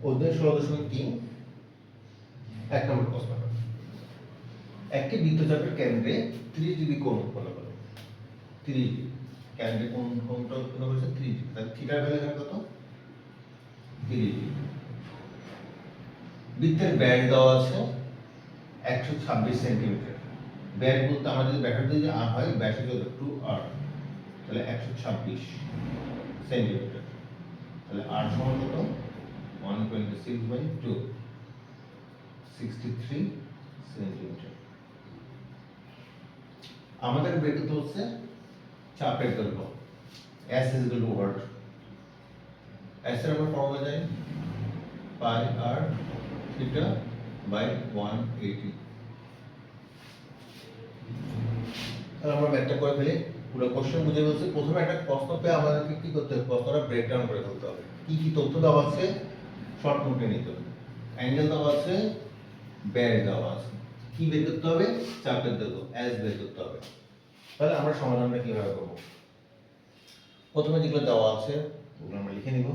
অধ্যায় 16.3 এক নম্বর প্রশ্ন। একটি বৃত্তচাপের কেন্দ্রে 30 ডিগ্রি কোণ উৎপন্ন করে। 30 ডিগ্রি কেন্দ্রে কোণটা উৎপন্ন করেছে 30 ডিগ্রি, তাহলে থিটার ভ্যালু এখানে কত? 30 ডিগ্রি। বৃত্তের ব্যাস দেওয়া আছে 126 সেন্টিমিটার। ব্যাস বলতে আমাদের যদি ব্যাসার্ধ যদি r হয়, ব্যাস হচ্ছে 2r, তাহলে 126 সেন্টিমিটার। তাহলে r সমান কত? 126/2, 63 সেন্টিমিটার। আমাদের বের করতে হচ্ছে চাপের দৈর্ঘ্য। S is equal to what? S এর আমরা ফর্মুলা জানি, পাই r থিটা বাই 180। তাহলে আমরা ম্যাথটা করে ফেলি, পুরো কোশ্চেন বুঝে বলছে। প্রথমে একটা প্রশ্ন পেয়ে আমাদেরকে কি করতে হবে? প্রশ্নটা ব্রেক ডাউন করে ফেলতে হবে। কি কি তথ্য দেওয়া আছে শর্ট নোটে নিতে হবে। অ্যাঙ্গেল দেওয়া আছে, ব্যাস দেওয়া আছে, কি বের করতে হবে? চাপের দৈর্ঘ্য S বের করতে হবে। তাহলে আমরা সমাধানটা কিভাবে করব? প্রথমে যেগুলো দেওয়া আছে ওগুলো আমরা লিখে নিব।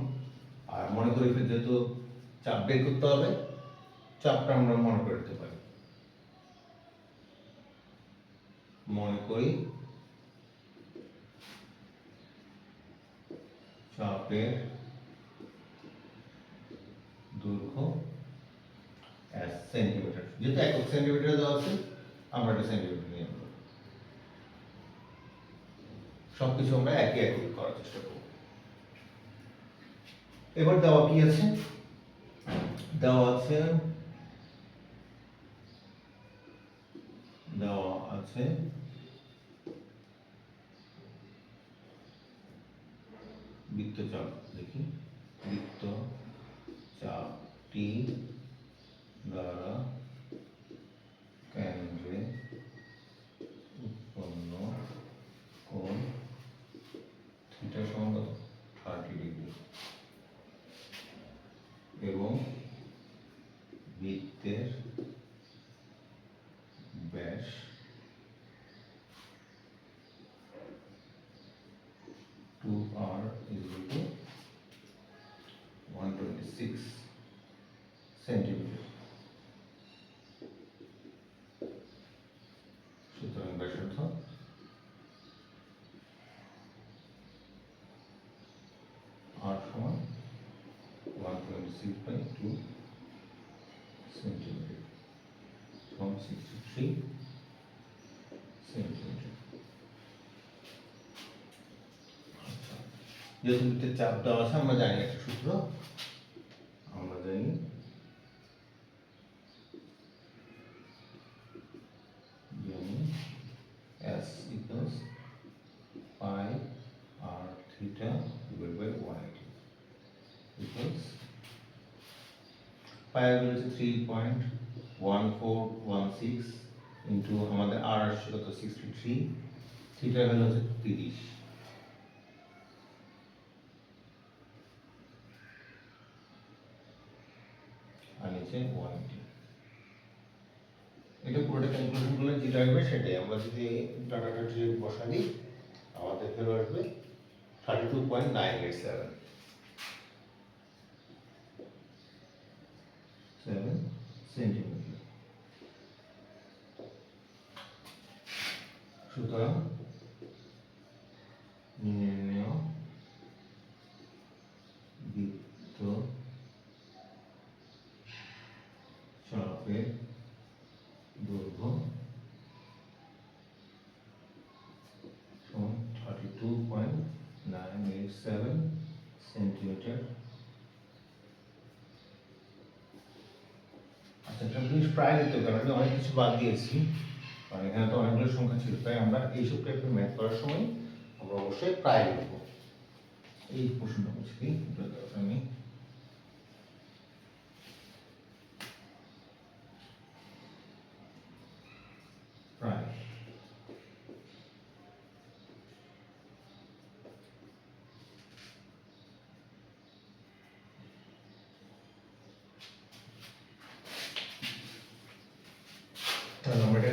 আর মনে করি যেহেতু চাপ বের করতে হবে, চাপটা আমরা মনে করে দিতে পারি। মনে করি চাপের দৈর্ঘ্য S সেন্টিমিটার। যেহেতু একক সেন্টিমিটার দেওয়া আছে, আমরা এটা সেন্টিমিটার নিয়ে নেব। সবকিছু আমরা একই একক করার চেষ্টা করব। এবার দেওয়া কি আছে? দেওয়া আছে বৃত্তচাপ। দেখি, বৃত্তচাপটি দ্বারা কেন্দ্রে উৎপন্ন কোণ থিটা সমান কত? 30 ডিগ্রি এবং বৃত্তের ব্যাস 2r is equal to 126 centimetre. সুতরাং ব্যাসার্ধ r সমান 126/2 সেন্টিমিটার from 63 সেন্টিমিটার। যেহেতু বৃত্তের চাপ দেওয়া আছে, আমরা জানি একটা সূত্র, আমরা জানি S equals pi r theta divided by 180 equals pi হচ্ছে 3.1416 into আমাদের r আসছে কত? 63, থিটা ভ্যালু হচ্ছে 30, আর নিচে 180। এটা পুরোটা ক্যালকুলেশন করলে যেটা আসবে সেটাই। আমরা যদি ডাটাটা বসা দিই, আমাদের ফেরত আসবে 32.987 সেন্টিমিটার। সুতরাং নির্ণেয় বৃত্তচাপের দৈর্ঘ্য সমান 32.987 সেন্টিমিটার। আচ্ছা, একটা জিনিস প্রায় দিতে হবে, কারণ আমি অনেক কিছু বাদ দিয়েছি, কারণ এখানে তো অনেকগুলো সংখ্যা ছিল। তাই আমরা এইসব টাইপের ম্যাথ করার সময় আমরা অবশ্যই প্রায় লিখব। এই প্রশ্নটা বুঝি আমি প্রায়। তাহলে আমরা এটা